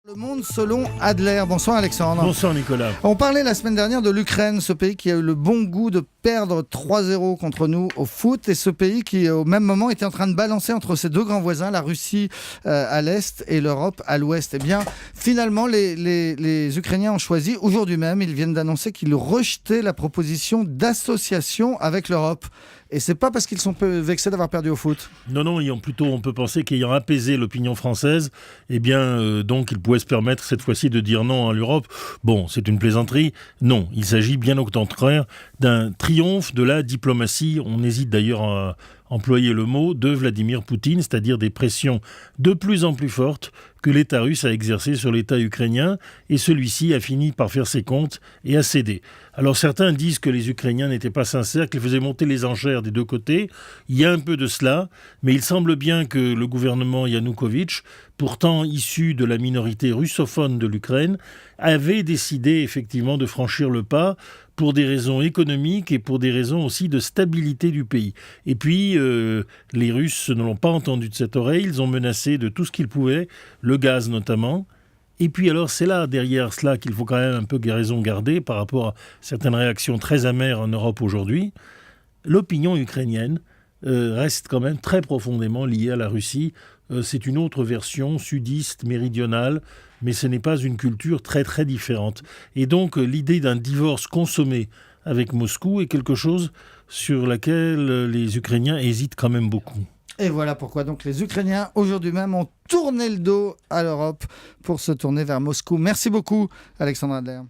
Le monde selon Adler. Bonsoir Alexandre. Bonsoir Nicolas. On parlait la semaine dernière de l'Ukraine, ce pays qui a eu le bon goût de perdre 3-0 contre nous au foot, et ce pays qui au même moment était en train de balancer entre ses deux grands voisins, la Russie à l'est et l'Europe à l'ouest. Eh bien, finalement, les Ukrainiens ont choisi, aujourd'hui même, ils viennent d'annoncer qu'ils rejetaient la proposition d'association avec l'Europe. Et c'est pas parce qu'ils sont vexés d'avoir perdu au foot. Non, plutôt on peut penser qu'ayant apaisé l'opinion française, donc ils pouvaient se permettre cette fois-ci de dire non à l'Europe. Bon, c'est une plaisanterie. Non, il s'agit bien au contraire d'un triomphe de la diplomatie. On hésite d'ailleurs à employer le mot de Vladimir Poutine, c'est-à-dire des pressions de plus en plus fortes que l'État russe a exercées sur l'État ukrainien, et celui-ci a fini par faire ses comptes et a cédé. Alors certains disent que les Ukrainiens n'étaient pas sincères, qu'ils faisaient monter les enchères des deux côtés. Il y a un peu de cela, mais il semble bien que le gouvernement Yanukovych, pourtant issu de la minorité russophone de l'Ukraine, avait décidé effectivement de franchir le pas pour des raisons économiques et pour des raisons aussi de stabilité du pays. Et puis, les Russes ne l'ont pas entendu de cette oreille, ils ont menacé de tout ce qu'ils pouvaient, le gaz notamment. Et puis alors, c'est là, derrière cela, qu'il faut quand même un peu raison garder par rapport à certaines réactions très amères en Europe aujourd'hui. L'opinion ukrainienne reste quand même très profondément liée à la Russie. C'est une autre version sudiste, méridionale, mais ce n'est pas une culture très très différente. Et donc l'idée d'un divorce consommé avec Moscou est quelque chose sur laquelle les Ukrainiens hésitent quand même beaucoup. Et voilà pourquoi donc les Ukrainiens aujourd'hui même ont tourné le dos à l'Europe pour se tourner vers Moscou. Merci beaucoup Alexandre Adler.